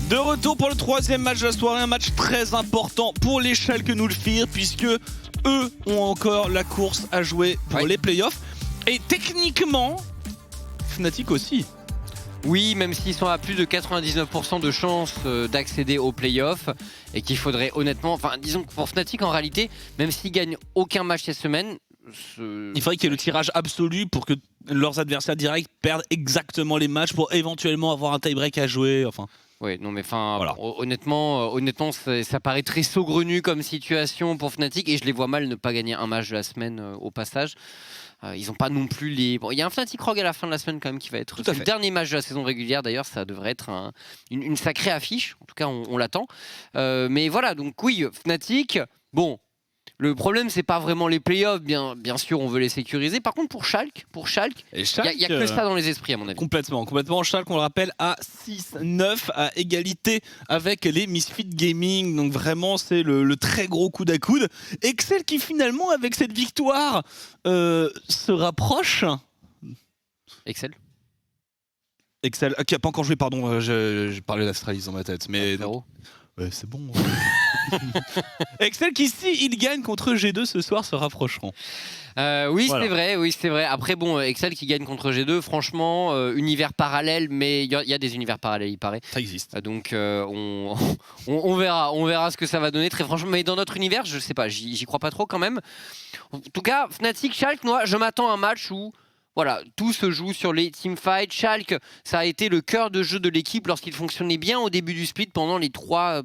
De retour pour le troisième match de la soirée, un match très important pour les Schalke 04 puisque eux ont encore la course à jouer pour les playoffs. Et techniquement, Fnatic aussi. Oui, même s'ils sont à plus de 99% de chances d'accéder aux playoffs et qu'il faudrait honnêtement, enfin disons que pour Fnatic en réalité, même s'ils gagnent aucun match cette semaine, il faudrait qu'il y ait le tirage absolu pour que leurs adversaires directs perdent exactement les matchs pour éventuellement avoir un tie-break à jouer. Enfin. Oui, non mais enfin, voilà. honnêtement, ça paraît très saugrenu comme situation pour Fnatic et je les vois mal ne pas gagner un match de la semaine au passage. Ils n'ont pas non plus les... Bon, il y a un Fnatic Rogue à la fin de la semaine quand même qui va être le dernier match de la saison régulière. D'ailleurs, ça devrait être une sacrée affiche. En tout cas, on l'attend. Mais voilà, donc oui, Fnatic, bon... Le problème, c'est pas vraiment les playoffs, bien sûr, on veut les sécuriser. Par contre, pour Schalke, il n'y a que ça dans les esprits, à mon avis. Complètement. Schalke, on le rappelle, à 6-9, à égalité avec les Misfit Gaming. Donc vraiment, c'est le très gros coude à coude. Excel qui finalement, avec cette victoire, se rapproche. Excel, qui n'a pas encore joué, pardon, j'ai parlé d'Astralis dans ma tête. Mais ouais, c'est bon. Excel qui, si il gagne contre G2 ce soir, se rapprocheront. Oui, voilà. C'est vrai. Après, bon, Excel qui gagne contre G2, franchement, univers parallèle, mais il y a des univers parallèles, il paraît. Ça existe. Donc, on verra ce que ça va donner, très franchement. Mais dans notre univers, je sais pas, j'y crois pas trop quand même. En tout cas, Fnatic, Schalke, moi, je m'attends à un match où... Voilà, tout se joue sur les teamfights. Schalke, ça a été le cœur de jeu de l'équipe lorsqu'il fonctionnait bien au début du split pendant les trois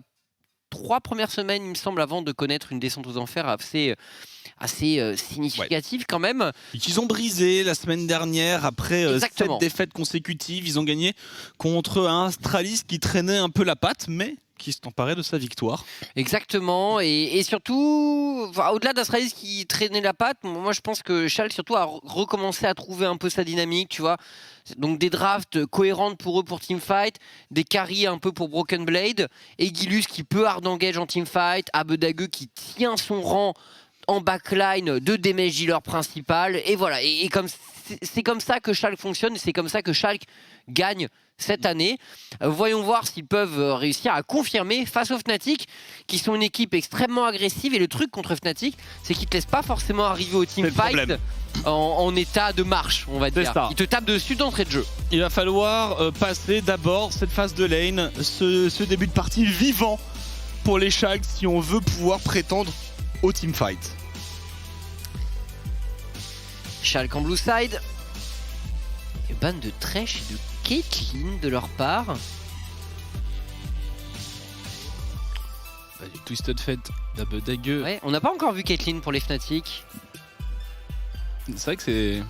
premières semaines, il me semble, avant de connaître une descente aux enfers assez significative quand même. Et qu'ils ont brisé la semaine dernière après 7 défaites consécutives. Ils ont gagné contre un Astralis qui traînait un peu la patte, mais qui s'est emparé de sa victoire. Exactement, et surtout, au-delà d'Astralis qui traînait la patte, moi je pense que Schalke surtout a recommencé à trouver un peu sa dynamique, tu vois. Donc des drafts cohérentes pour eux pour teamfight, des carries un peu pour Broken Blade, Egilus qui peut hard engage en teamfight, Abedague qui tient son rang en backline de damage dealer principal, et voilà, et c'est comme ça que Schalke fonctionne, c'est comme ça que Schalke gagne cette année. Voyons voir s'ils peuvent réussir à confirmer face aux Fnatic, qui sont une équipe extrêmement agressive, et le truc contre Fnatic, c'est qu'ils te laissent pas forcément arriver au teamfight en état de marche, on va dire. Ils te tapent dessus d'entrée de jeu. Il va falloir passer d'abord cette phase de lane, ce début de partie vivant pour les Schalke si on veut pouvoir prétendre au teamfight. Schalke en blue side. Et ban de Thresh et de Caitlyn de leur part. Du Twisted Fate d'Abedague. Ouais, on n'a pas encore vu Caitlyn pour les Fnatic. C'est vrai que c'est...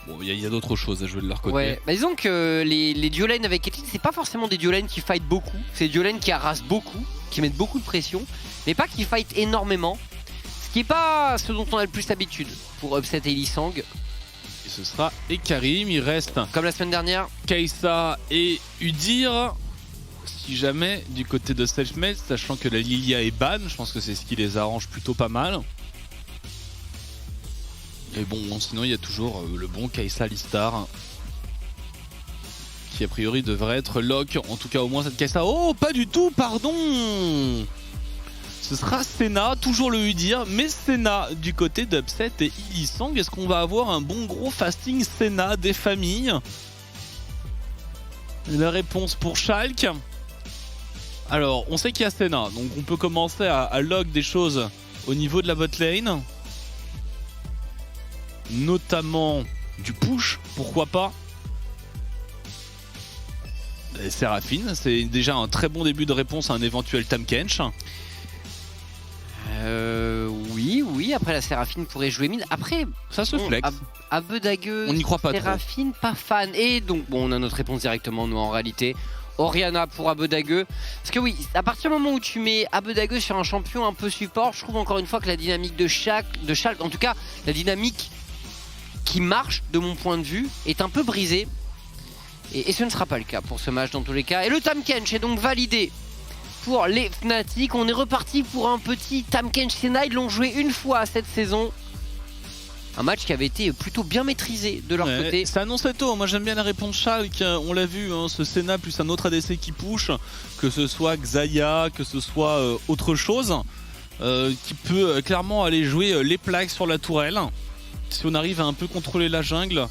Bon, il y a d'autres choses à jouer de leur côté. Ouais, bah disons que les duo lanes avec Caitlyn, c'est pas forcément des duo lanes qui fight beaucoup. C'est des duo lanes qui harassent beaucoup, qui mettent beaucoup de pression, mais pas qui fight énormément. Ce qui n'est pas ce dont on a le plus l'habitude pour upset et Lisang. Et ce sera Ekarim, il reste... Comme la semaine dernière. Kai'Sa et Udyr. Si jamais, du côté de Selfmade, sachant que la Lilia est ban, je pense que c'est ce qui les arrange plutôt pas mal. Et bon, sinon il y a toujours le bon Kai'Sa Alistar, qui a priori devrait être lock, en tout cas au moins cette Kai'Sa. Oh, pas du tout, pardon. Ce sera Senna, toujours le Udyr, mais Senna du côté d'Upset et Illisang. Est-ce qu'on va avoir un bon gros fasting Senna des familles? La réponse pour Schalke. Alors, on sait qu'il y a Senna, donc on peut commencer à log des choses au niveau de la botlane. Notamment du push, pourquoi pas. Et Seraphine, c'est déjà un très bon début de réponse à un éventuel Tahm Kench. Oui, après la Seraphine pourrait jouer mid. Après, ça se flex. Abedague, on n'y croit pas Seraphine, trop. Pas fan. Et donc, bon, on a notre réponse directement, nous, en réalité. Orianna pour Abedague. Parce que oui, à partir du moment où tu mets Abedague sur un champion un peu support, je trouve encore une fois que la dynamique de Schalke, en tout cas, la dynamique qui marche, de mon point de vue, est un peu brisée. Et ce ne sera pas le cas pour ce match dans tous les cas. Et le Tahm Kench est donc validé pour les Fnatic. On est reparti pour un petit Tahm Kench Senna. Ils l'ont joué une fois cette saison. un match qui avait été plutôt bien maîtrisé de leur côté. Ça annonçait tôt, moi j'aime bien la réponse Schalke, on l'a vu, hein, ce Senna plus un autre ADC qui push, que ce soit Xayah, que ce soit autre chose, qui peut clairement aller jouer les plaques sur la tourelle, si on arrive à un peu contrôler la jungle.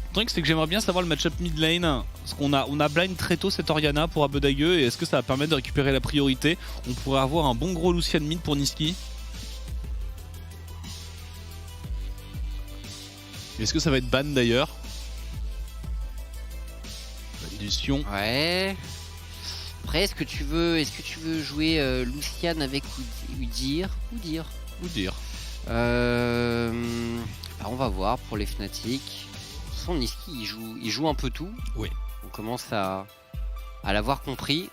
Le truc c'est que j'aimerais bien savoir le match-up mid lane, parce qu'on a blind très tôt cette Orianna pour Abedagueux, et est-ce que ça va permettre de récupérer la priorité? On pourrait avoir un bon gros Lucian mid pour Nisqy. Est-ce que ça va être ban d'ailleurs? Validation. Ouais. Après, est-ce que tu veux jouer Lucian avec Udyr? On va voir pour les Fnatic. Son Nisqy, il joue un peu tout. Oui. On commence à l'avoir compris.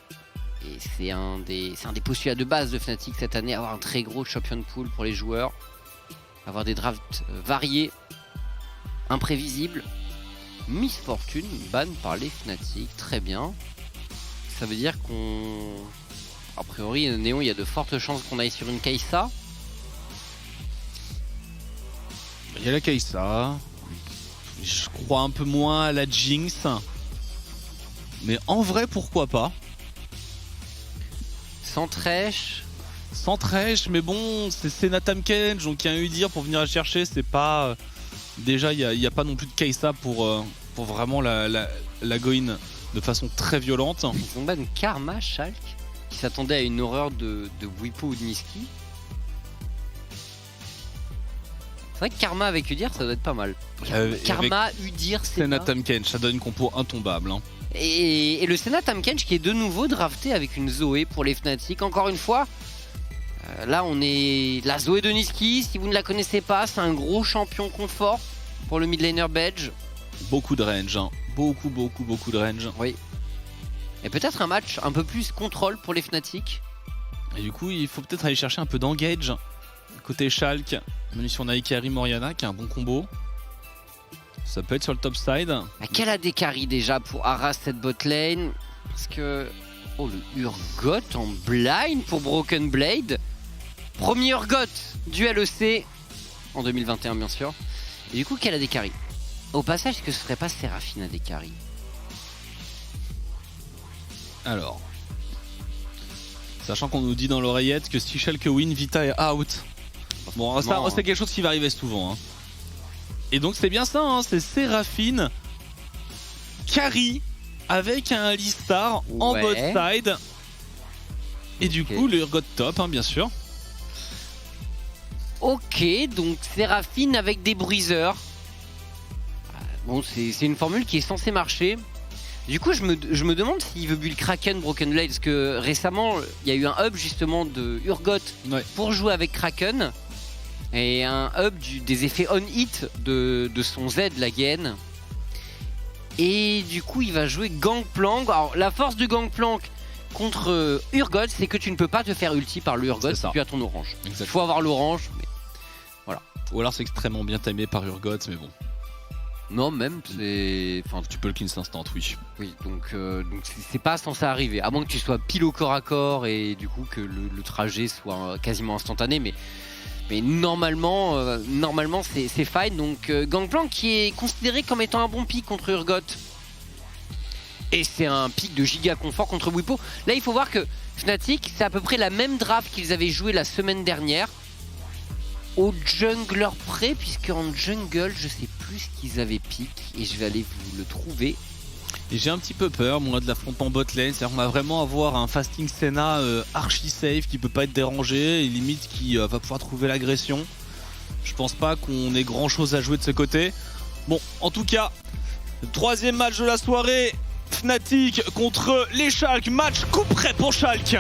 Et c'est un des postulats de base de Fnatic cette année, avoir un très gros champion pool pour les joueurs, avoir des drafts variés, imprévisibles. Miss Fortune, ban par les Fnatic, très bien. Ça veut dire qu'on... A priori, Néon, il y a de fortes chances qu'on aille sur une Kai'Sa. Il y a la Kai'Sa. Je crois un peu moins à la Jinx. Mais en vrai, pourquoi pas? Sans Thresh. Sans Thresh, mais bon, c'est Senna Tahm-Kench, donc il y a un Udyr pour venir la chercher, c'est pas... Déjà, il n'y a pas non plus de Kai'Sa pour vraiment la go in de façon très violente. Ils ont ban Karma, Schalke, qui s'attendait à une horreur de Bwipo ou de Nisqy. C'est vrai que Karma avec Udyr, ça doit être pas mal. Karma, Udyr, Senna Tahm-Kench, ça donne une compo intombable. Hein. Et le Senna Tahm-Kench qui est de nouveau drafté avec une Zoé pour les Fnatic. Encore une fois, là on est la Zoé de Nisqy. Si vous ne la connaissez pas, c'est un gros champion confort pour le mid laner belge. Beaucoup de range, hein. Beaucoup de range. Oui. Et peut-être un match un peu plus contrôle pour les Fnatic. Et du coup, il faut peut-être aller chercher un peu d'engage. Côté Schalke, menu sur Naikari Moriana qui a un bon combo. Ça peut être sur le top side. Quel AD carry déjà pour Aras cette bot lane? Parce que... Oh, le Urgot en blind pour Broken Blade. Premier Urgot du LEC en 2021 bien sûr. Et du coup, quel AD carry? Au passage, est-ce que ce serait pas Seraphine AD carry? Alors... Sachant qu'on nous dit dans l'oreillette que si Schalke win, Vita est out. Bon, ça, c'est quelque chose qui va arriver souvent. Hein. Et donc c'est bien ça, hein, c'est Seraphine carry avec un Alistar en bot side. Et du coup le Urgot top, hein, bien sûr. Ok, donc Seraphine avec des bruiseurs. Bon, c'est une formule qui est censée marcher. Du coup, je me demande s'il veut build Kraken Broken Blade, parce que récemment, il y a eu un hub justement de Urgot pour jouer avec Kraken. Et un hub des effets on-hit de son Z, la gaine. Et du coup, il va jouer Gangplank. Alors, la force du Gangplank contre Urgot, c'est que tu ne peux pas te faire ulti par le Urgot si tu as ton orange. Il faut avoir l'orange, mais voilà. Ou alors c'est extrêmement bien timé par Urgot, mais bon. Non, même, c'est... Enfin, tu peux le cleanse instant, oui. Oui, donc c'est pas censé arriver. À moins que tu sois pile au corps à corps et du coup que le trajet soit quasiment instantané, mais normalement, c'est fine. Donc Gangplank qui est considéré comme étant un bon pick contre Urgot. Et c'est un pick de giga confort contre Bwipo. Là, il faut voir que Fnatic, c'est à peu près la même draft qu'ils avaient joué la semaine dernière. Au jungler près, puisque en jungle, je sais plus ce qu'ils avaient pick. Et je vais aller vous le trouver. Et j'ai un petit peu peur, moi, de l'affrontement bot lane. C'est-à-dire qu'on va vraiment avoir un fasting Senna archi safe qui peut pas être dérangé, et limite qui va pouvoir trouver l'agression. Je pense pas qu'on ait grand chose à jouer de ce côté. Bon, en tout cas, le troisième match de la soirée, Fnatic contre les Schalke. Match coup près pour Schalke.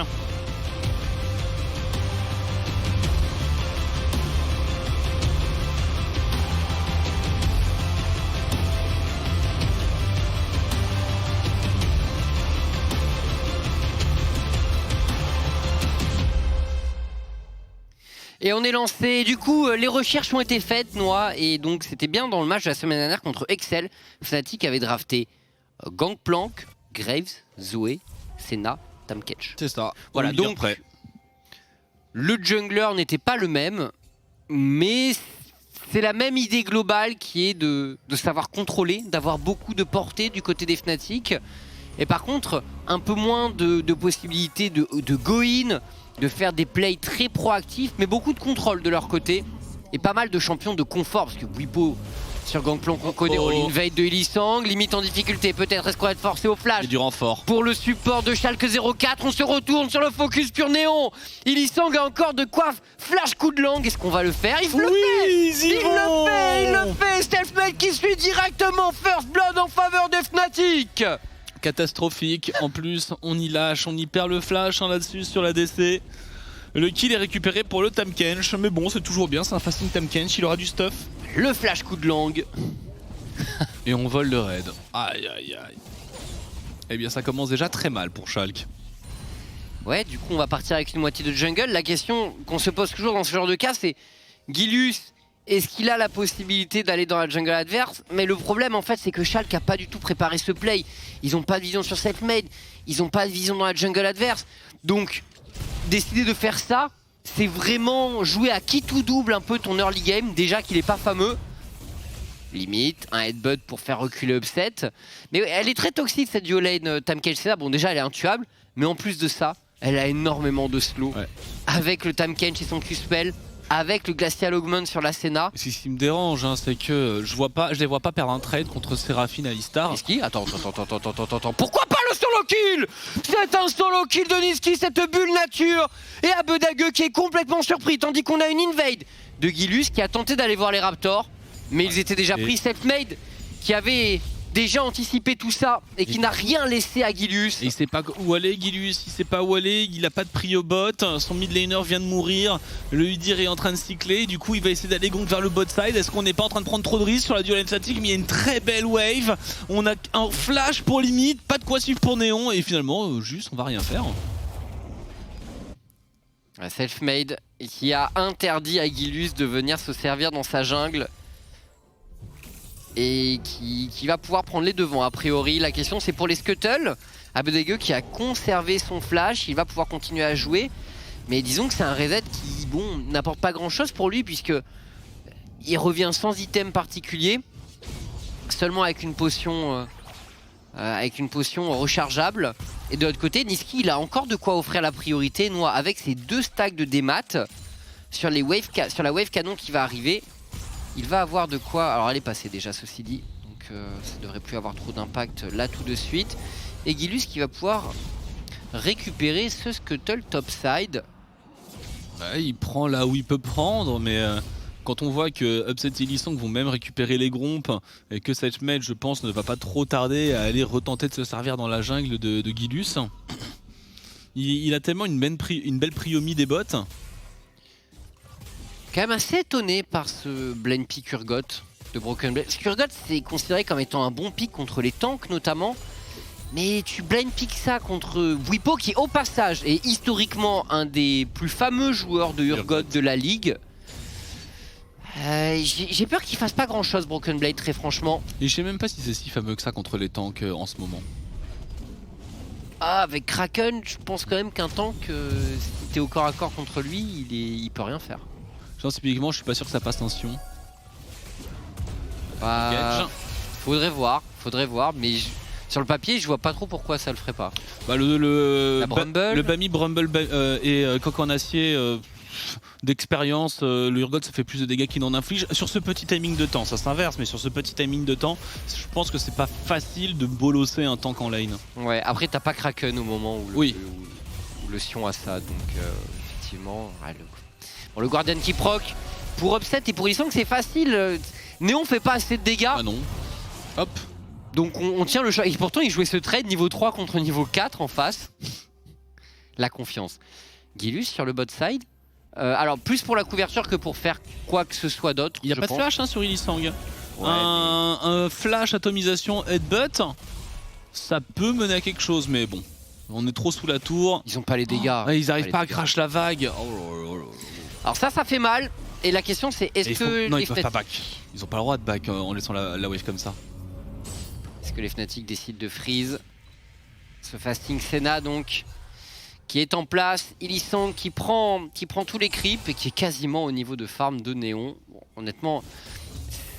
Et on est lancé, du coup les recherches ont été faites, Noah, et donc c'était bien dans le match de la semaine dernière contre Excel. Fnatic avait drafté Gangplank, Graves, Zoé, Senna, Tahm-Kench. C'est ça. Voilà, donc le jungler n'était pas le même, mais C'est la même idée globale qui est de savoir contrôler, d'avoir beaucoup de portée du côté des Fnatic. Et par contre, un peu moins de possibilités de go-in, de faire des plays très proactifs, mais beaucoup de contrôle de leur côté. Et pas mal de champions de confort, parce que Bwipo sur Gangplank on connaît, l'invade de Illisang, limite en difficulté peut-être, est-ce qu'on va être forcé au flash? Et du renfort. Pour le support de Schalke 04, on se retourne sur le focus pur néon. Illisang a encore de quoi flash coup de langue, est-ce qu'on va le faire? Il le fait. Il le fait. Selfmade qui suit directement First Blood en faveur de Fnatic. Catastrophique, en plus on y lâche, on y perd le flash là-dessus sur la DC. Le kill est récupéré pour le Tahm Kench, mais bon c'est toujours bien, c'est un fasting Tahm Kench, il aura du stuff. Le flash coup de langue. Et on vole le raid. Aïe aïe aïe. Eh bien ça commence déjà très mal pour Schalke. Ouais, du coup on va partir avec une moitié de jungle. La question qu'on se pose toujours dans ce genre de cas, c'est Gilius, est-ce qu'il a la possibilité d'aller dans la jungle adverse? Mais le problème en fait c'est que Schalke n'a pas du tout préparé ce play. Ils n'ont pas de vision sur Selfmade, ils n'ont pas de vision dans la jungle adverse. Donc décider de faire ça, c'est vraiment jouer à qui tout double un peu ton early game, déjà qu'il n'est pas fameux. Limite, un headbutt pour faire reculer Upset. Mais elle est très toxique cette duo lane Tahm Kench. Bon déjà elle est intuable, mais en plus de ça, elle a énormément de slow. Ouais. Avec le Tahm Kench et son Q-spell, avec le Glacial Augment sur la Senna. Ce qui me dérange, hein, c'est que je les vois pas perdre un trade contre Seraphine Alistar. Niski, attends. Pourquoi pas le solo kill? C'est un solo kill de Niski, cette bulle nature. Et Abedague qui est complètement surpris, tandis qu'on a une invade de Gilius qui a tenté d'aller voir les Raptors. Mais ils étaient déjà pris. Selfmade qui avait déjà anticipé tout ça et qui n'a rien laissé à Gilius. Et il sait pas où aller Gilius, il sait pas où aller, il a pas de prio bot, son mid laner vient de mourir, le Udyr est en train de cycler, du coup il va essayer d'aller gong vers le bot side. Est-ce qu'on n'est pas en train de prendre trop de risques sur la duo lane statique? Mais il y a une très belle wave, on a un flash pour limite, pas de quoi suivre pour Néon et finalement juste on va rien faire. Selfmade qui a interdit à Gilius de venir se servir dans sa jungle. Et qui va pouvoir prendre les devants a priori. La question c'est pour les Scuttles. Abedague qui a conservé son flash, il va pouvoir continuer à jouer. Mais disons que c'est un reset qui n'apporte pas grand chose pour lui puisque il revient sans item particulier. Seulement avec une potion rechargeable. Et de l'autre côté, Niski il a encore de quoi offrir la priorité. Noah avec ses 2 stacks de démat sur la wave canon qui va arriver. Il va avoir de quoi, alors elle est passée déjà ceci dit, donc ça devrait plus avoir trop d'impact là tout de suite. Et Gilius qui va pouvoir récupérer ce Scuttle topside. Ouais, il prend là où il peut prendre, mais quand on voit que Upset et Illisang vont même récupérer les grompes et que Selfmade je pense ne va pas trop tarder à aller retenter de se servir dans la jungle de Gilius. Il a tellement une belle prio mid des bots. Quand même assez étonné par ce Blend Pick Urgot de Broken Blade. Urgot c'est considéré comme étant un bon pick contre les tanks notamment. Mais tu Blend Pick ça contre Bwipo qui au passage est historiquement un des plus fameux joueurs de Urgot de la ligue. J'ai peur qu'il fasse pas grand chose Broken Blade très franchement. Et je sais même pas si c'est si fameux que ça contre les tanks en ce moment. Ah avec Kraken je pense quand même qu'un tank si t'es au corps à corps contre lui il peut rien faire. Genre typiquement je suis pas sûr que ça passe un Sion. Faudrait voir mais sur le papier je vois pas trop pourquoi ça le ferait pas. Bah le Bami Brumble et Coq en acier d'expérience, le Urgot ça fait plus de dégâts qu'il n'en inflige sur ce petit timing de temps, ça s'inverse mais sur ce petit timing de temps je pense que c'est pas facile de bolosser un tank en lane. Ouais après t'as pas Kraken au moment où où le Sion a ça donc effectivement bon, le Guardian qui proc pour Upset et pour Illisang c'est facile. Néon fait pas assez de dégâts. Ah non. Hop. Donc on tient le choix. Et pourtant il jouait ce trade niveau 3 contre niveau 4 en face. La confiance. Gilius sur le bot side. Alors plus pour la couverture que pour faire quoi que ce soit d'autre. Il n'y a pas de flash hein, sur Illisang. Ouais, un flash atomisation headbutt. Ça peut mener à quelque chose mais bon. On est trop sous la tour. Ils ont pas les dégâts. Ils arrivent pas à crash la vague. Alors ça fait mal. Et la question c'est est-ce que... Non ils peuvent pas back. Ils ont pas le droit de back en laissant la wave comme ça. Est-ce que les Fnatic décident de freeze ce fasting Senna donc qui est en place. Illisang qui prend tous les creeps et qui est quasiment au niveau de farm de Néon. Bon, honnêtement,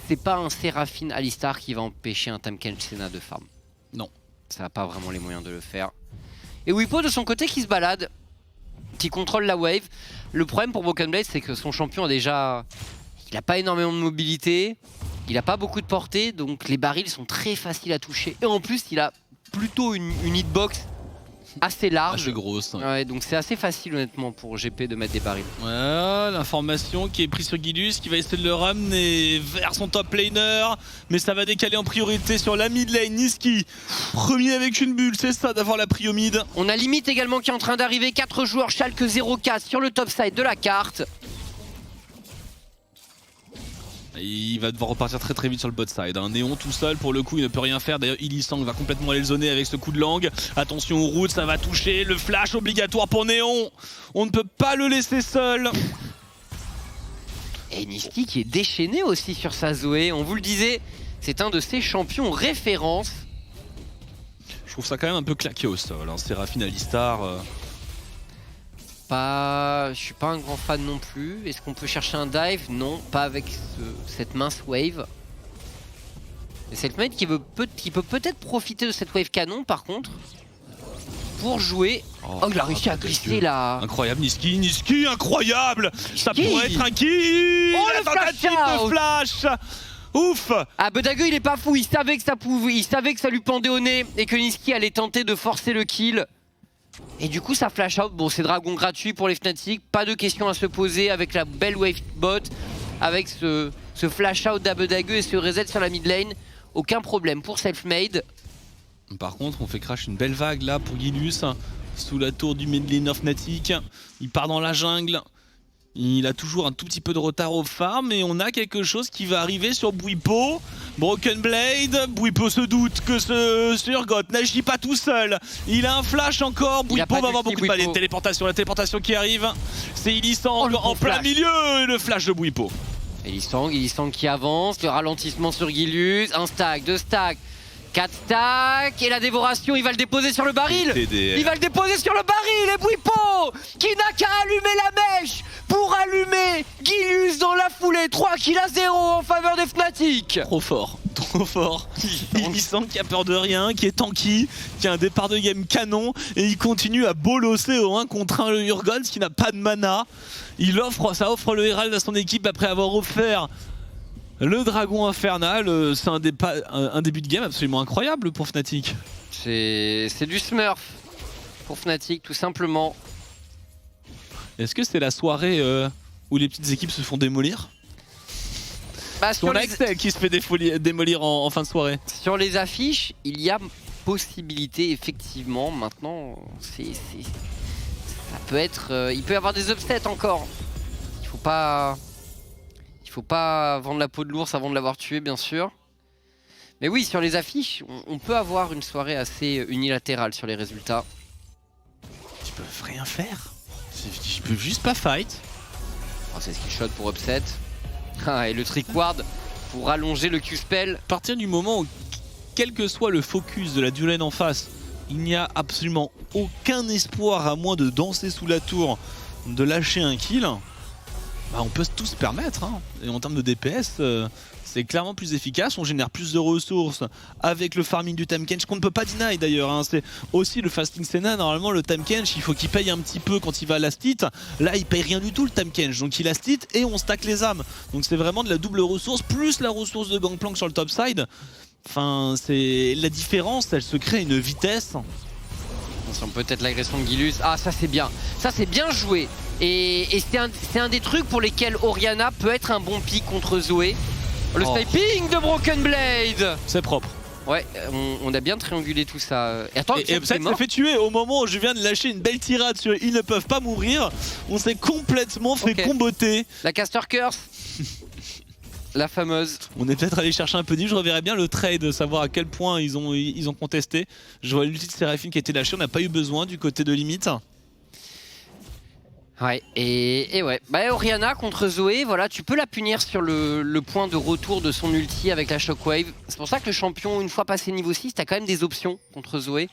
c'est pas un Seraphine Alistar qui va empêcher un Tahm Senna de farm. Non. Ça n'a pas vraiment les moyens de le faire. Et Bwipo de son côté qui se balade, qui contrôle la wave. Le problème pour Broken Blade, c'est que son champion a déjà... Il n'a pas énormément de mobilité, il n'a pas beaucoup de portée, donc les barils sont très faciles à toucher. Et en plus, il a plutôt une hitbox assez large. Assez grosse. Ouais, donc c'est assez facile honnêtement pour GP de mettre des barils. Voilà, l'information qui est prise sur Guilus, qui va essayer de le ramener vers son top laner. Mais ça va décaler en priorité sur la mid lane. Niski, premier avec une bulle, c'est ça d'avoir la prio mid. On a Limite également qui est en train d'arriver, 4 joueurs, Schalke 0-4 sur le top side de la carte. Il va devoir repartir très très vite sur le bot side. Néon tout seul pour le coup, il ne peut rien faire. D'ailleurs Illisang va complètement aller le zoner avec ce coup de langue. Attention aux routes, ça va toucher. Le flash obligatoire pour Néon. On ne peut pas le laisser seul. Et Niski qui est déchaîné aussi sur sa Zoé. On vous le disait, c'est un de ses champions référence. Je trouve ça quand même un peu claqué au sol. Seraphine Alistar. Je suis pas un grand fan non plus. Est-ce qu'on peut chercher un dive? Non, pas avec cette mince wave. Et Selfmade qui peut peut-être profiter de cette wave canon par contre. Pour jouer. Oh, il a réussi à glisser là. Incroyable Niski, incroyable. Ça pourrait être un kill. Oh, la le tentative de flash. Ouf. Ah, Budague il est pas fou, il savait que ça lui pendait au nez et que Niski allait tenter de forcer le kill. Et du coup ça flash out, bon c'est dragon gratuit pour les Fnatic, pas de question à se poser avec la belle wave bot, avec ce flash out d'Abedague et ce reset sur la mid lane, aucun problème pour Selfmade. Par contre on fait crash une belle vague là pour Guilus, sous la tour du mid laner Fnatic, il part dans la jungle. Il a toujours un tout petit peu de retard au farm et on a quelque chose qui va arriver sur Bwipo. Broken Blade, Bwipo se doute que ce Urgot n'agit pas tout seul. Il a un flash encore, Bwipo va avoir beaucoup de balais. La téléportation qui arrive, c'est Illisang en plein milieu et le flash de Bwipo. Illisang qui avance, le ralentissement sur Guilus, un stack, 2 stacks, 4 stacks et la dévoration, il va le déposer sur le baril. Il va le déposer sur le baril et Bwipo qui n'a qu'à allumer la mèche pour allumer Guilus dans la foulée. 3 kills à 0 en faveur des Fnatic. Trop fort. Illisang qui a peur de rien, qui est tanky, qui a un départ de game canon et il continue à bolosser au 1 contre 1 le Urgot qui n'a pas de mana. Ça offre le Herald à son équipe après avoir offert le dragon infernal. C'est un début de game absolument incroyable pour Fnatic. C'est du smurf pour Fnatic tout simplement. Est-ce que c'est la soirée où les petites équipes se font démolir? On a Excel qui se fait démolir en fin de soirée. Sur les affiches, il y a possibilité effectivement. Maintenant, ça peut être... il peut y avoir des upsets encore. Il faut pas vendre la peau de l'ours avant de l'avoir tué, bien sûr. Mais oui, sur les affiches, on peut avoir une soirée assez unilatérale sur les résultats. Ils peuvent rien faire. Ils peuvent juste pas fight. Oh, c'est skill shot pour upset. Ah, et le trick ward pour allonger le Q-spell. À partir du moment où, quel que soit le focus de la dual lane en face, il n'y a absolument aucun espoir à moins de danser sous la tour, de lâcher un kill, bah on peut tout se permettre. Et en termes de DPS, c'est clairement plus efficace. On génère plus de ressources avec le farming du Tahm Kench qu'on ne peut pas deny d'ailleurs. C'est aussi le fasting Senna. Normalement, le Tahm Kench, il faut qu'il paye un petit peu quand il va à last hit. Là, il paye rien du tout le Tahm Kench. Donc il last hit et on stack les âmes. Donc c'est vraiment de la double ressource plus la ressource de Gangplank sur le top side. Enfin, c'est la différence. Elle se crée une vitesse. On sent peut-être l'agression de Guilus. Ah, ça c'est bien. Ça c'est bien joué. Et c'est un des trucs pour lesquels Orianna peut être un bon pick contre Zoé. Le sniping de Broken Blade. C'est propre. Ouais, on a bien triangulé tout ça. Et attends, et ça fait tuer au moment où je viens de lâcher une belle tirade sur ils ne peuvent pas mourir. On s'est complètement fait comboter. La caster curse. La fameuse. On est peut-être allé chercher un peu deep. Je reverrai bien le trade, savoir à quel point ils ont contesté. Je vois l'ulti de Seraphine qui a été lâché. On n'a pas eu besoin du côté de Limite. Ouais, et ouais. Bah, Orianna contre Zoé, voilà, tu peux la punir sur le point de retour de son ulti avec la Shockwave. C'est pour ça que le champion, une fois passé niveau 6, t'as quand même des options contre Zoé.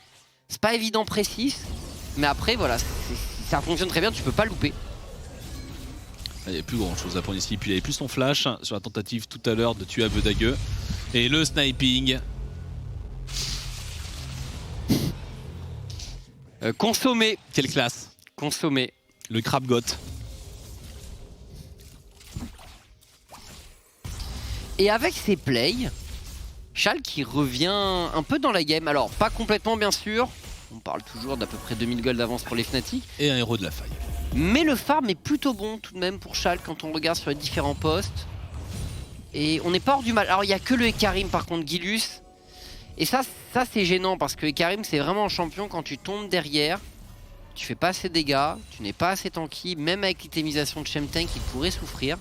C'est pas évident précis, mais après, voilà, ça fonctionne très bien, tu peux pas louper. Il n'y avait plus grand chose à prendre ici. Puis il avait plus son flash sur la tentative tout à l'heure de tuer Abedague. Et le sniping. Consommé. Quelle classe. Consommé. Le Crab Got. Et avec ses plays, Shal qui revient un peu dans la game. Alors pas complètement bien sûr. On parle toujours d'à peu près 2000 gold d'avance pour les Fnatic. Et un héros de la faille. Mais le farm est plutôt bon tout de même pour Shal quand on regarde sur les différents postes. Et on n'est pas hors du mal. Alors il n'y a que le Ekarim par contre, Gilus. Et ça c'est gênant parce que Ekarim c'est vraiment un champion quand tu tombes derrière. Tu fais pas assez de dégâts, tu n'es pas assez tanky. Même avec l'itémisation de Chemtank il pourrait souffrir.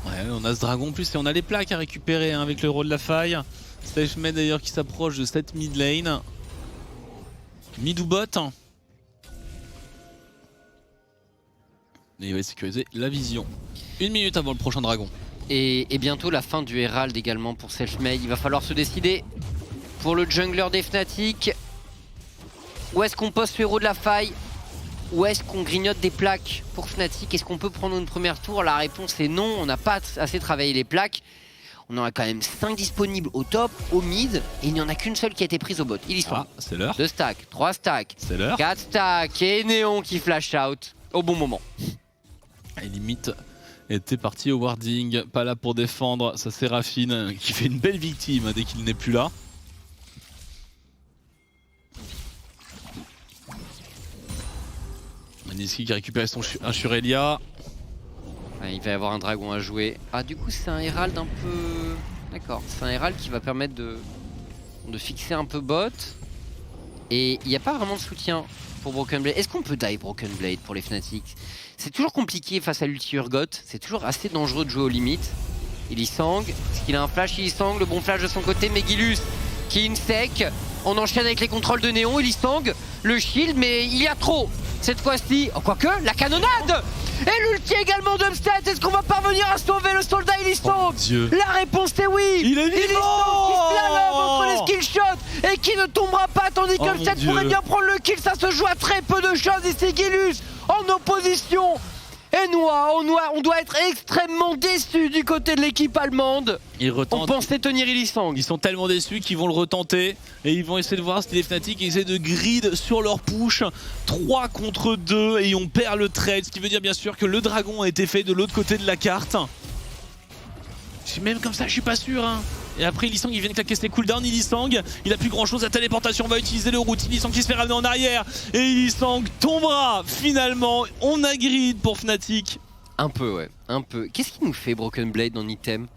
Ouais, on a ce dragon en plus et on a les plaques à récupérer hein, avec le héros de la faille. Stage-Med d'ailleurs qui s'approche de cette mid lane. Mid ou bot. Et il va sécuriser la vision. 1 minute avant le prochain dragon. Et bientôt la fin du Herald également pour Selfmade. Il va falloir se décider pour le jungler des Fnatic. Où est-ce qu'on pose ce héros de la faille? Où est-ce qu'on grignote des plaques pour Fnatic? Est-ce qu'on peut prendre une première tour? La réponse est non, on n'a pas assez travaillé les plaques. On en a quand même 5 disponibles au top, au mid, et il n'y en a qu'une seule qui a été prise au bot. Il y sont. Ah, c'est l'heure. 2 stacks, 3 stacks, C'est l'heure. 4 stacks, et Néon qui flash out au bon moment. Et limite était parti au warding, pas là pour défendre sa Séraphine qui fait une belle victime dès qu'il n'est plus là. Niski qui a récupéré son Shurelia. Ouais, il va y avoir un dragon à jouer. Ah du coup c'est un Herald un peu... D'accord, c'est un Herald qui va permettre de fixer un peu bot. Et il n'y a pas vraiment de soutien pour Broken Blade. Est-ce qu'on peut die Broken Blade pour les Fnatic? C'est toujours compliqué face à l'ulti Urgot. C'est toujours assez dangereux de jouer aux limites. Ilisang, est-ce qu'il a un flash? Ilisang, le bon flash de son côté. Megillus qui sec. On enchaîne avec les contrôles de Néon. Ilisang, le shield, mais il y a trop cette fois-ci. Oh, quoique, la canonnade. Et l'ulti également d'Upset. Est-ce qu'on va parvenir à sauver le soldat Ilisang? Dieu. La réponse est oui. Il est Ilisang vivant qui slalom entre les skill shots et qui ne tombera pas, tandis que Upset pourrait bien prendre le kill. Ça se joue à très peu de choses. Et c'est Gilus en opposition. Et on doit être extrêmement déçus du côté de l'équipe allemande. On pensait tenir Ilisang. Ils sont tellement déçus qu'ils vont le retenter. Et ils vont essayer de voir si les Fnatic essaient de grid sur leur push. 3 contre 2 et on perd le trade. Ce qui veut dire bien sûr que le dragon a été fait de l'autre côté de la carte. Même comme ça je suis pas sûr hein. Et après Ilisang il vient de claquer ses cooldowns. Ilisang il a plus grand chose, la téléportation va utiliser le route. Ilisang qui se fait ramener en arrière. Et Ilisang tombera finalement. On a grid pour Fnatic. Un peu ouais, un peu. Qu'est-ce qu'il nous fait Broken Blade en item?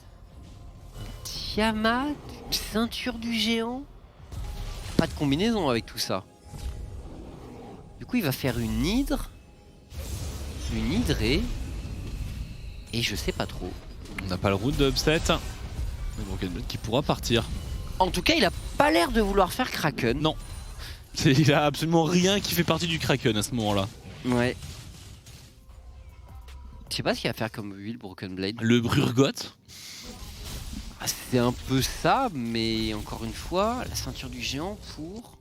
Tiamat, ceinture du géant. Pas de combinaison avec tout ça. Du coup il va faire une hydre. Une hydrée. Et je sais pas trop. On n'a pas le route de Upset. Mais Broken Blade qui pourra partir. En tout cas, il a pas l'air de vouloir faire Kraken. Non. Il a absolument rien qui fait partie du Kraken à ce moment-là. Ouais. Je sais pas ce qu'il va faire comme build Broken Blade. Le Brurgot. Ah, c'est un peu ça, mais encore une fois, la ceinture du géant pour...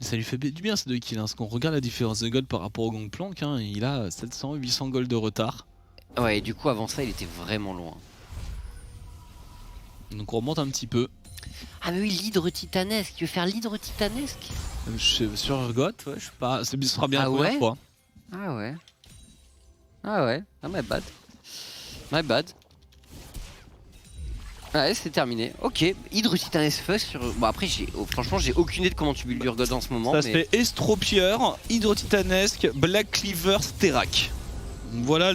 Ça lui fait du bien ces 2 kills. Hein. Parce qu'on regarde la différence de gold par rapport au Gangplank. Hein, il a 700-800 gold de retard. Ouais, du coup, avant ça, il était vraiment loin. Donc on remonte un petit peu. Ah mais oui, l'hydre titanesque. Tu veux faire l'hydre titanesque? Sur Urgot, ouais, je sais pas. Ce sera bien la première fois. Ah ouais. Ah ouais. Ah my bad. My bad. Ouais, c'est terminé. Ok, hydre titanesque first sur... Bon après, franchement, j'ai aucune idée de comment tu builds l'Urgot en ce moment. Ça se fait Estropieur, hydre titanesque, Black Cleaver, Sterak. Voilà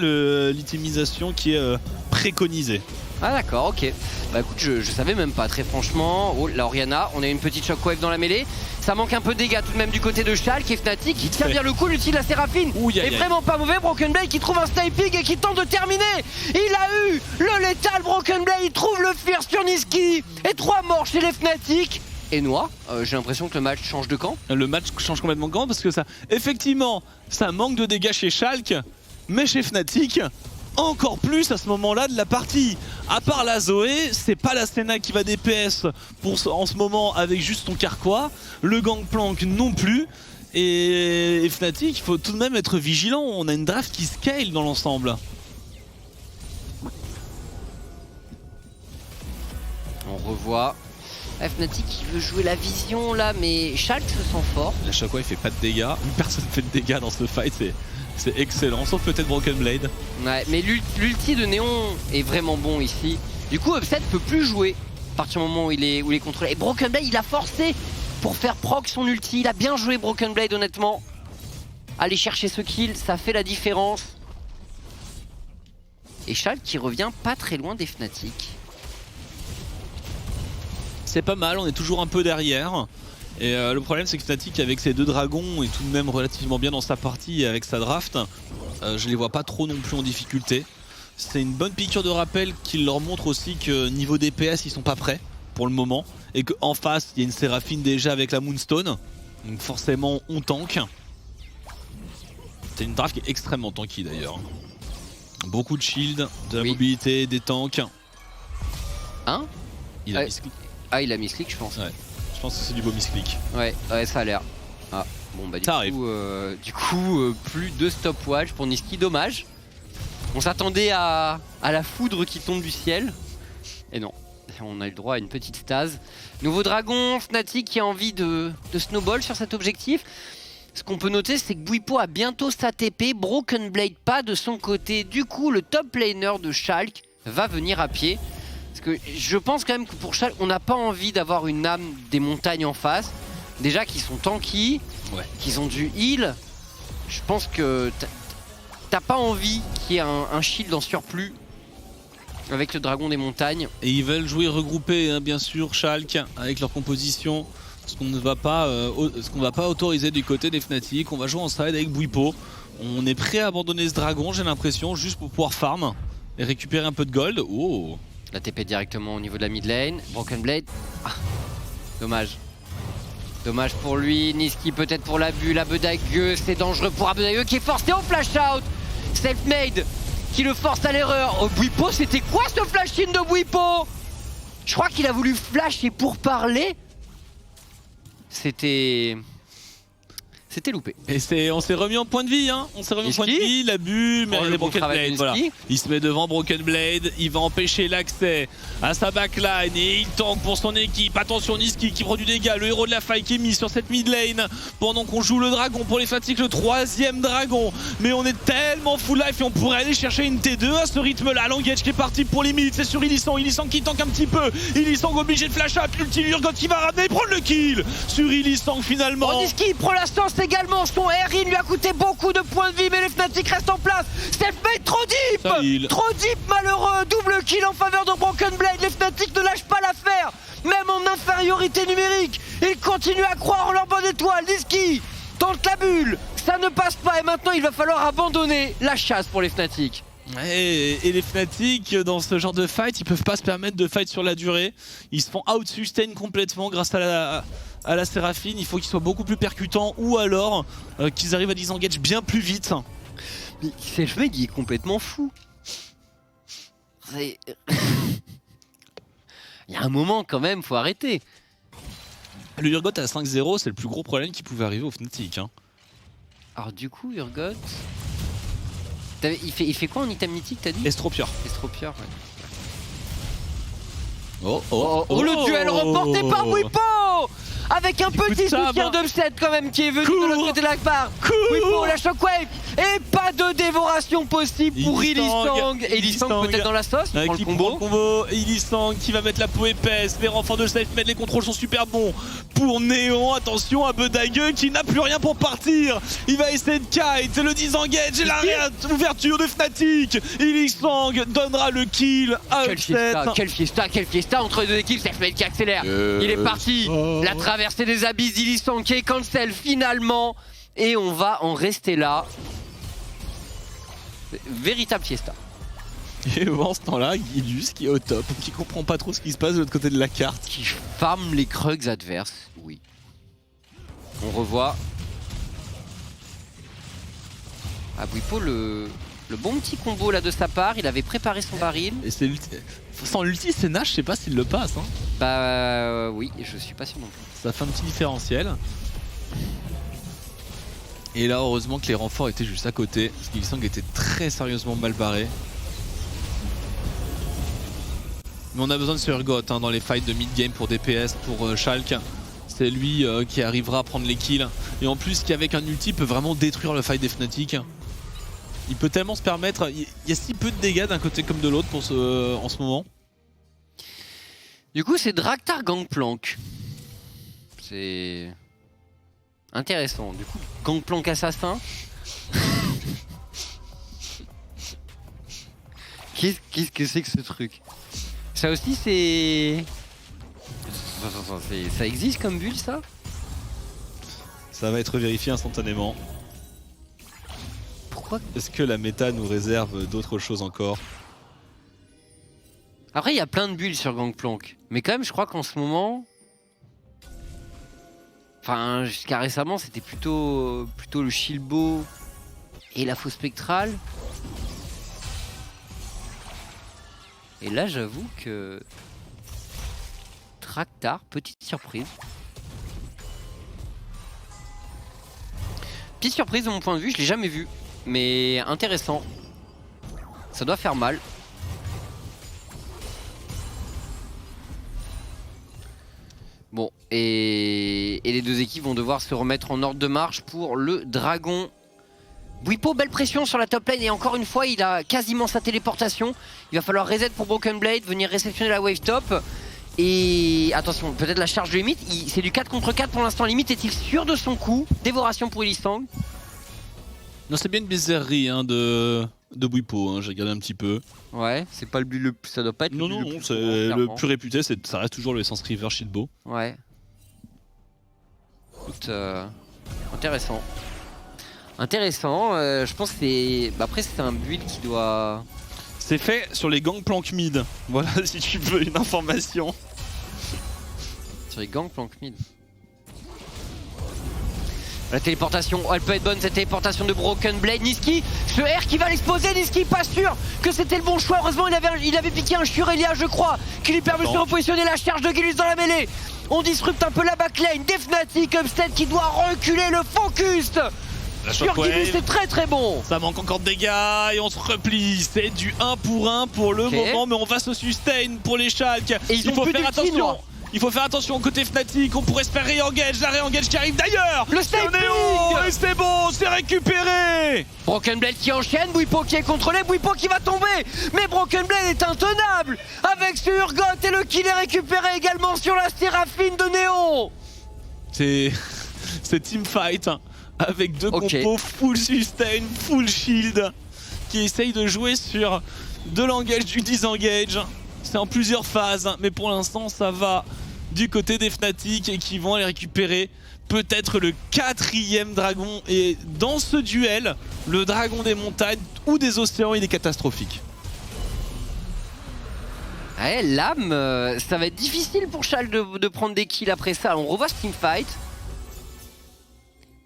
l'itemisation qui est préconisée. Ah d'accord, ok. Bah écoute, je savais même pas, très franchement. Oh, la Oriana, on a une petite shockwave dans la mêlée. Ça manque un peu de dégâts tout de même du côté de Shal qui est Fnatic, qui tient bien le coup, l'utilise la Séraphine. Et vraiment pas mauvais, Broken Blade qui trouve un sniping et qui tente de terminer. Il a eu le létal Broken Blade, il trouve le fear sur Niski. Et 3 morts chez les Fnatic. Et Noah, j'ai l'impression que le match change de camp. Le match change complètement de camp parce que ça, effectivement, ça manque de dégâts chez Schalke. Mais chez Fnatic, encore plus à ce moment-là de la partie. À part la Zoé, c'est pas la Senna qui va DPS en ce moment avec juste ton Carquois. Le Gangplank non plus. Et Fnatic, il faut tout de même être vigilant, on a une draft qui scale dans l'ensemble. On revoit. Fnatic qui veut jouer la vision là, mais Schalke se sent fort. À chaque fois il fait pas de dégâts, personne fait de dégâts dans ce fight, c'est excellent, sauf peut-être Broken Blade. Ouais, mais l'ulti de Néon est vraiment bon ici. Du coup Upset peut plus jouer à partir du moment où il est contrôlé. Et Broken Blade il a forcé pour faire proc son ulti, il a bien joué Broken Blade honnêtement. Aller chercher ce kill, ça fait la différence. Et Schalke qui revient pas très loin des Fnatic. C'est pas mal, on est toujours un peu derrière. Et le problème c'est que Fnatic avec ses 2 dragons est tout de même relativement bien dans sa partie et avec sa draft. Je les vois pas trop non plus en difficulté. C'est une bonne piqûre de rappel qui leur montre aussi que niveau DPS ils sont pas prêts pour le moment. Et qu'en face il y a une Séraphine déjà avec la Moonstone. Donc forcément on tank. C'est une draft qui est extrêmement tanky d'ailleurs. Beaucoup de shield, de la mobilité, des tanks. Hein? Il a misclick. Ah il a misclick je pense. Ouais, je pense que c'est du beau misclick. Ouais ça a l'air. Ah bon bah du coup plus de stopwatch pour Nisqy, dommage. On s'attendait à la foudre qui tombe du ciel. Et non, on a eu le droit à une petite stase. Nouveau dragon, Fnatic qui a envie de snowball sur cet objectif. Ce qu'on peut noter c'est que Bwipo a bientôt sa TP, Broken Blade pas de son côté. Du coup le top laner de Schalke va venir à pied. Parce que je pense quand même que pour Schalke, on n'a pas envie d'avoir une âme des montagnes en face. Déjà qu'ils sont tanky, qu'ils ont du heal. Je pense que t'as pas envie qu'il y ait un shield en surplus avec le dragon des montagnes. Et ils veulent jouer regroupés, hein, bien sûr, Schalke, avec leur composition. Ce qu'on ne va pas, autoriser du côté des Fnatic. On va jouer en side avec Bwipo. On est prêt à abandonner ce dragon, j'ai l'impression, juste pour pouvoir farm et récupérer un peu de gold. Oh. La TP directement au niveau de la mid lane. Broken Blade. Ah, dommage. Dommage pour lui. Nisqy peut-être pour l'abus. Abedagueux, c'est dangereux pour Abedagueux qui est forcé au flash out. Selfmade qui le force à l'erreur. Oh Bwipo, c'était quoi ce flash in de Bwipo? Je crois qu'il a voulu flasher pour parler. C'était loupé. Et on s'est remis en point de vie, hein. On s'est remis en point de vie, l'abus, mais les Broken Blade, voilà. Il se met devant Broken Blade, il va empêcher l'accès à sa backline et il tank pour son équipe. Attention Nisqy qui prend du dégât, le héros de la faille qui est mis sur cette mid lane pendant qu'on joue le dragon pour les Fnatic, le 3e dragon. Mais on est tellement full life et on pourrait aller chercher une T2 à ce rythme-là. L'engage qui est parti pour les mid, c'est sur Illisang. Illisang qui tank un petit peu. Illisang obligé de flash up, l'ulti Urgot qui va ramener, prendre le kill sur Illisang finalement. Oh, Nisqy prend la stance également, son Erin lui a coûté beaucoup de points de vie, mais les Fnatic restent en place. Selfmade trop deep, trop deep, malheureux. Double kill en faveur de Broken Blade. Les Fnatic ne lâchent pas l'affaire, même en infériorité numérique. Ils continuent à croire en leur bonne étoile. Nisqy tente la bulle, ça ne passe pas et maintenant il va falloir abandonner la chasse pour les Fnatic. Et les Fnatic dans ce genre de fight, ils peuvent pas se permettre de fight sur la durée. Ils se font out-sustain complètement grâce à la Séraphine. Il faut qu'ils soient beaucoup plus percutants ou alors qu'ils arrivent à disengage bien plus vite. Mais Selfmade il est complètement fou. Il y a un moment quand même, faut arrêter. Le Urgot à 5-0, c'est le plus gros problème qui pouvait arriver aux Fnatic. Hein. Alors du coup Urgot... Il fait quoi en item mythique t'as dit? Estropieur. Estropieur, ouais. Oh, le duel remporté par Bwipo avec un petit soutien d'Upset quand même qui est venu de l'autre côté de la barre. Bwipo, la shockwave et pas de dévoration possible pour Illisang. Et Illisang peut-être dans la sauce, il prend le combo. Illisang qui va mettre la peau épaisse, les renforts de Selfmade, les contrôles sont super bons pour Néon. Attention à Abedagueux qui n'a plus rien pour partir. Il va essayer de kite, le disengage et la ouverture de Fnatic. Illisang donnera le kill à Upset. Quelle fiesta entre les deux équipes. Selfmade qui accélère, il est parti. La traversée des abysses, Illisang qui est cancel finalement. Et on va en rester là. Véritable fiesta. Et pendant ce temps-là, Guilius qui est au top, qui comprend pas trop ce qui se passe de l'autre côté de la carte. Qui farme les Krugs adverses, oui. On revoit. Ah, Bwipo, le bon petit combo là de sa part, il avait préparé son baril. Et c'est sans l'ulti, c'est Nash, je sais pas s'il le passe. Hein. Bah oui, je suis pas sûr non plus. Ça fait un petit différentiel. Et là, heureusement que les renforts étaient juste à côté, parce qu'Ilsang était très sérieusement mal barré. Mais on a besoin de ce Urgot hein, dans les fights de mid-game pour DPS, pour Schalke. C'est lui qui arrivera à prendre les kills. Et en plus, qui avec un ulti peut vraiment détruire le fight des Fnatic. Il peut tellement se permettre... Il y a si peu de dégâts d'un côté comme de l'autre en ce moment. Du coup, c'est Draktar Gangplank. C'est... intéressant. Du coup, Gangplank assassin. Qu'est-ce que c'est que ce truc? Ça aussi, c'est... Ça existe comme build, ça? Ça va être vérifié instantanément. Pourquoi? Est-ce que la méta nous réserve d'autres choses encore? Après, il y a plein de builds sur Gangplank. Mais quand même, je crois qu'en ce moment... Enfin, jusqu'à récemment, c'était plutôt le Shilbo et la faux spectrale. Et là, j'avoue que... Draktar, petite surprise. Petite surprise de mon point de vue, je l'ai jamais vu. Mais intéressant. Ça doit faire mal. Bon, et les deux équipes vont devoir se remettre en ordre de marche pour le dragon. Bwipo, belle pression sur la top lane et encore une fois il a quasiment sa téléportation. Il va falloir reset pour Broken Blade, venir réceptionner la wave top. Et attention, peut-être la charge de limite, c'est du 4 contre 4 pour l'instant. Limite est-il sûr de son coup? Dévoration pour Illisang. Non, c'est bien une bizarrerie hein, de Bwipo, hein, j'ai regardé un petit peu. Ouais, c'est pas le but le plus, ça doit pas être non, le but non, le plus c'est le plus réputé, ça reste toujours le Essence River Shilbo. Ouais. Écoute, intéressant. Intéressant, je pense que c'est... Bah après c'est un build qui doit... C'est fait sur les Gangplank mid, voilà si tu veux une information. Sur les Gangplank mid. La téléportation, elle peut être bonne cette téléportation de Broken Blade. Niski, ce R qui va l'exposer, Niski pas sûr que c'était le bon choix. Heureusement il avait piqué un Shurelia je crois, qui lui permet de se repositionner. La charge de Gilus dans la mêlée. On disrupte un peu la backlane, des Fnatic, Upstead qui doit reculer le focus. Sur Gilus c'est très très bon. Ça manque encore de dégâts et on se replie. C'est du 1 pour 1 pour le moment, mais on va se sustain pour les Schalke. Et il faut faire attention. Il faut faire attention côté Fnatic, on pourrait se faire re-engage, la re-engage qui arrive d'ailleurs. Le sniping. Et c'est bon, c'est récupéré. Broken Blade qui enchaîne, Bwipo qui est contrôlé, Bwipo qui va tomber. Mais Broken Blade est intenable avec ce Urgot et le kill est récupéré également sur la Séraphine de Néon. C'est teamfight avec deux compos full sustain, full shield qui essayent de jouer sur de l'engage du disengage. C'est en plusieurs phases, mais pour l'instant ça va du côté des Fnatic et qui vont aller récupérer peut-être le 4e dragon. Et dans ce duel, le dragon des montagnes ou des océans, il est catastrophique. Ouais, l'âme, ça va être difficile pour Schalke de prendre des kills après ça. On revoit ce teamfight.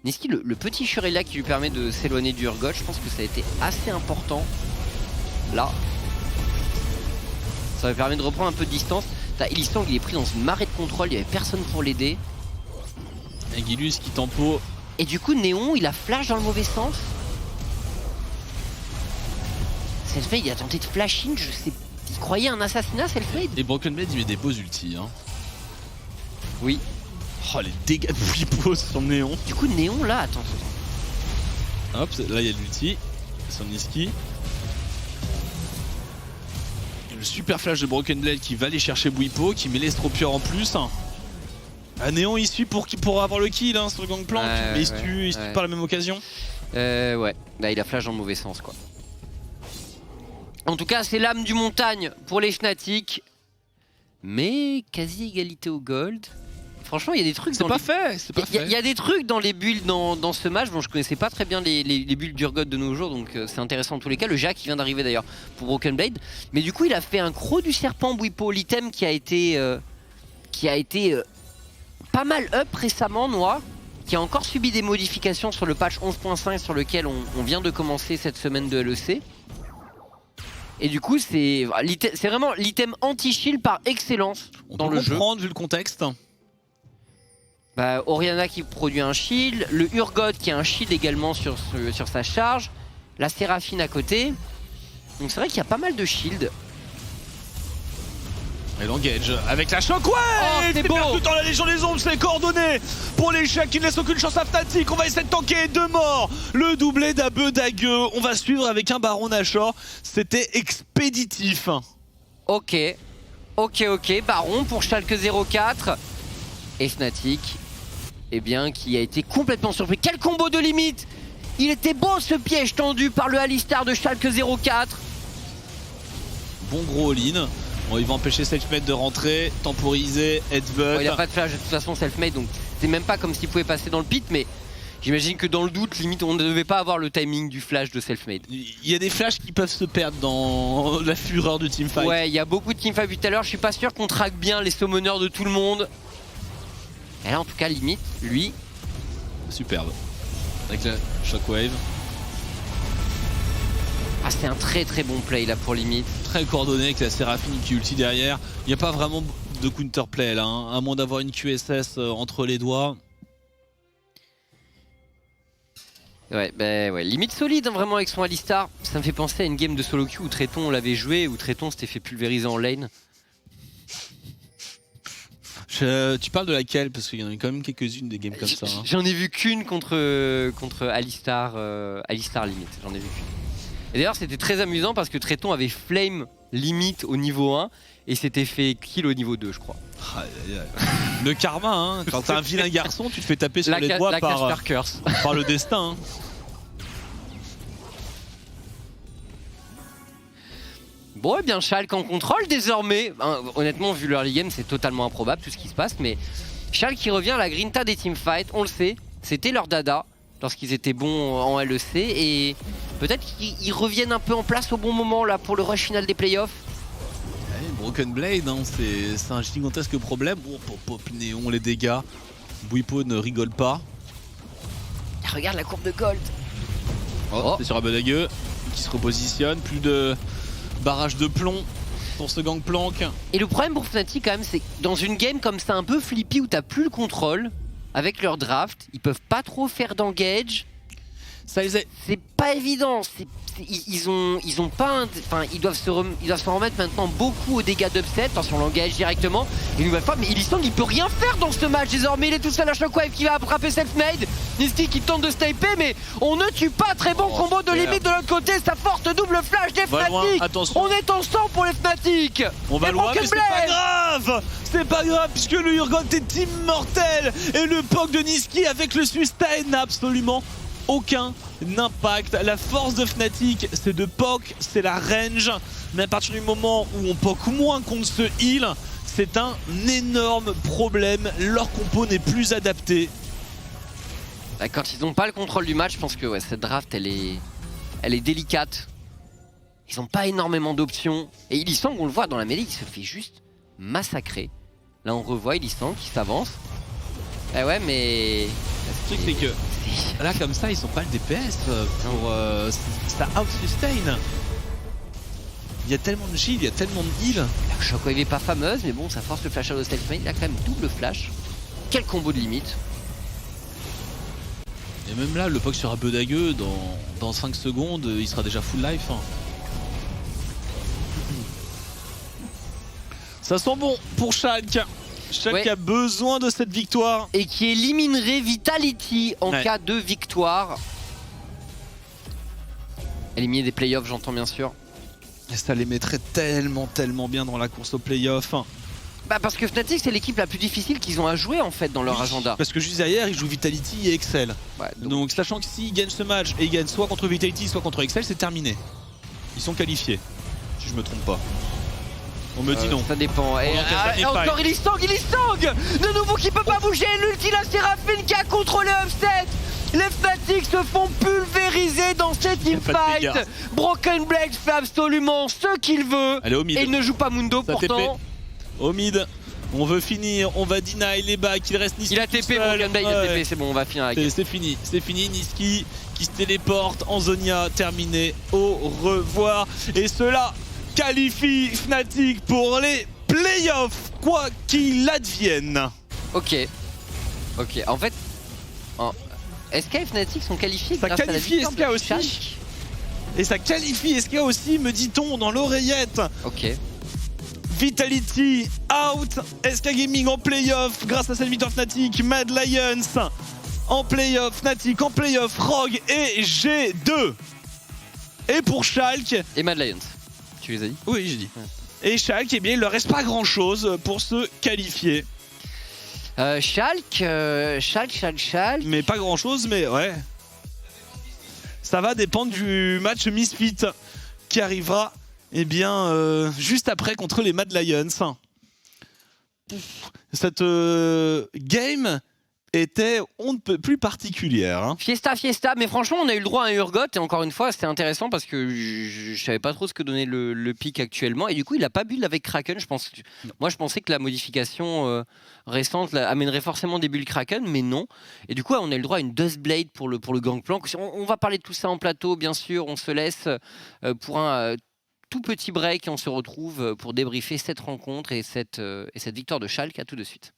Niski, le petit Shurelia qui lui permet de s'éloigner du Urgot, je pense que ça a été assez important. Là. Ça lui permet de reprendre un peu de distance. Illisang, il est pris dans une marée de contrôle, il n'y avait personne pour l'aider. Et Gilus qui tempo. Et du coup, Néon, il a flash dans le mauvais sens. Selfmade, il a tenté de flash in, je sais. Il croyait un assassinat, Selfmade. Et Broken Blade, il met des beaux ultis. Hein. Oui. Oh, les dégâts de Bwipo sur Néon. Du coup, Néon, là, attends. Hop, là, il y a l'ulti. Sur Niski. Le super flash de Broken Blade qui va aller chercher Bwipo, qui met l'Estropieur en plus. Néon il suit pour avoir le kill hein, sur le Gangplank, mais il se tue par la même occasion. Ouais, là il a flash dans le mauvais sens quoi. En tout cas c'est l'âme du montagne pour les Fnatic. Mais quasi égalité au gold. Franchement il y a des trucs c'est pas fait. Il y a des trucs dans les builds dans ce match. Bon je connaissais pas très bien les builds d'Urgot de nos jours, donc c'est intéressant en tous les cas. Le Jack qui vient d'arriver d'ailleurs pour Broken Blade. Mais du coup il a fait un croc du serpent Bwipo, l'item qui a été pas mal up récemment, Noah, qui a encore subi des modifications sur le patch 11.5 sur lequel on vient de commencer cette semaine de LEC. Et du coup c'est vraiment l'item anti-shield par excellence dans le jeu. On peut comprendre vu le contexte. Bah, Orianna qui produit un shield, le Urgot qui a un shield également sur sa charge, la Séraphine à côté. Donc c'est vrai qu'il y a pas mal de shield. Et l'engage avec la Shockwave. c'est beau. Perdu dans la Légion des Ombres, c'est coordonné pour l'échec qui ne laisse aucune chance à Fnatic. On va essayer de tanker 2 morts. Le doublé d'Abedagueux. On va suivre avec un Baron Nashor. C'était expéditif. Ok, Baron pour Schalke 04. Et Fnatic, eh bien, qui a été complètement surpris. Quel combo de limite! Il était beau ce piège tendu par le Alistar de Schalke 04. Bon gros all-in. Bon, ils vont empêcher Selfmade de rentrer, temporiser, headbutt. Bon, il n'a pas de flash de toute façon, Selfmade, donc c'est même pas comme s'il pouvait passer dans le pit, mais j'imagine que dans le doute, limite, on ne devait pas avoir le timing du flash de Selfmade. Il y a des flashs qui peuvent se perdre dans la fureur du teamfight. Ouais, il y a beaucoup de teamfight vu tout à l'heure. Je suis pas sûr qu'on traque bien les summoners de tout le monde. Et là, en tout cas, limite, lui. Superbe. Avec la Shockwave. Ah, c'est un très bon play là pour limite. Très coordonné avec la Séraphine qui ulti derrière. Il n'y a pas vraiment de counterplay là, hein, à moins d'avoir une QSS entre les doigts. Ouais, bah ouais, limite solide hein, vraiment avec son Alistar. Ça me fait penser à une game de solo queue où Tréton l'avait joué, où Tréton s'était fait pulvériser en lane. Tu parles de laquelle? Parce qu'il y en a quand même quelques-unes des games comme ça. Hein. J'en ai vu qu'une contre Alistar, Alistar limite, j'en ai vu qu'une. Et d'ailleurs c'était très amusant parce que Tréton avait flame limite au niveau 1 et s'était fait kill au niveau 2 je crois. Le karma, hein. Quand t'es un vilain garçon, tu te fais taper sur les doigts par le destin. Hein. Bon et bien Schalke en contrôle désormais. Honnêtement vu l'early game c'est totalement improbable tout ce qui se passe, mais Schalke qui revient à la grinta des teamfights, on le sait, c'était leur dada lorsqu'ils étaient bons en LEC et peut-être qu'ils reviennent un peu en place au bon moment là pour le rush final des playoffs. Ouais, Broken Blade, hein, c'est un gigantesque problème. Bon, pop néon, les dégâts. Bwipo ne rigole pas. Regarde la courbe de gold. Oh. C'est sur Abedagueux qui se repositionne. Plus de barrage de plomb pour ce gangplank. Et le problème pour Fnatic quand même, c'est que dans une game comme ça un peu flippy où t'as plus le contrôle, avec leur draft, ils peuvent pas trop faire d'engage. Ça les est. C'est pas évident. Ils ont pas. Enfin, ils doivent s'en remettre maintenant beaucoup aux dégâts d'upset parce qu'on l'engage directement. Et une nouvelle fois, mais Illisang il peut rien faire dans ce match désormais. Il est tout seul à Shockwave qui va attraper Selfmade. Niski qui tente de sniper, mais on ne tue pas. Très bon combo de limite de l'autre côté. Sa forte double flash des Fnatic. On est en sang pour les Fnatic. On va loin, mais c'est pas grave. C'est pas grave puisque le Urgot est immortel. Et le POC de Niski avec le sustain n'a absolument aucun impact. La force de Fnatic, c'est de poke, c'est la range. Mais à partir du moment où on poke moins contre ce heal, c'est un énorme problème. Leur compo n'est plus adapté. Quand ils n'ont pas le contrôle du match, je pense que ouais, cette draft, elle est délicate. Ils n'ont pas énormément d'options. Et Illisang, on le voit dans la mêlée, il se fait juste massacrer. Là, on revoit Illisang qui s'avance. Eh ouais, mais... Le truc, c'est que là, comme ça, ils sont pas le DPS pour ça out-sustain. Il y a tellement de shield, il y a tellement de heal. La Shockwave est pas fameuse, mais bon, ça force le flash out de Selfmade. Il a quand même double flash. Quel combo de limite. Et même là, le POC sur Abedagueux, dans 5 secondes, il sera déjà full life. Hein. Ça sent bon pour Schalke. Schalke a besoin de cette victoire. Et qui éliminerait Vitality en cas de victoire. Éliminer des playoffs, j'entends bien sûr. Et ça les mettrait tellement bien dans la course aux playoffs. Bah parce que Fnatic c'est l'équipe la plus difficile qu'ils ont à jouer en fait dans leur agenda. Parce que juste derrière ils jouent Vitality et Excel. Ouais, donc sachant que s'ils gagnent ce match et ils gagnent soit contre Vitality soit contre Excel, c'est terminé. Ils sont qualifiés, si je me trompe pas. On me dit non. Ça dépend. Et encore Illisang de nouveau qui peut pas bouger. L'ulti la Séraphine qui a contrôlé Upset. Les Fnatic se font pulvériser dans cette teamfight. Broken Blade fait absolument ce qu'il veut. Allez, au mid. Et il ne joue pas Mundo pourtant. Au mid, on veut finir, on va deny les bacs, il reste Niski. Il a TP, Broken Blade, il a TP, c'est bon, on va finir avec. C'est fini, Niski qui se téléporte en Zonia, terminé, au revoir. Et cela qualifie Fnatic pour les playoffs, quoi qu'il advienne. Ok. Ok, en fait, SK et Fnatic sont qualifiés Ça grâce à la qualifie victoire SK de aussi. Schalke. Et ça qualifie SK aussi, me dit-on dans l'oreillette. Ok. Vitality out, SK Gaming en playoff grâce à cette victoire Fnatic, Mad Lions en playoff, Fnatic en playoff, Rogue et G2. Et pour Schalke... Et Mad Lions, tu les as dit? Oui, j'ai dit. Ouais. Et Schalke, eh bien, il leur reste pas grand chose pour se qualifier. Schalke. Mais pas grand chose, mais ouais. Ça va dépendre du match Misfit qui arrivera eh bien, juste après contre les Mad Lions. Cette game était on ne peut plus particulière. Hein. Fiesta, mais franchement on a eu le droit à un Urgot et encore une fois c'était intéressant parce que je savais pas trop ce que donnait le pick actuellement et du coup il a pas build avec Kraken, je pense. Moi je pensais que la modification récente amènerait forcément des builds Kraken mais non. Et du coup on a eu le droit à une Dustblade pour le Gangplank. On va parler de tout ça en plateau bien sûr, on se laisse pour un tout petit break et on se retrouve pour débriefer cette rencontre et cette victoire de Schalke. À tout de suite.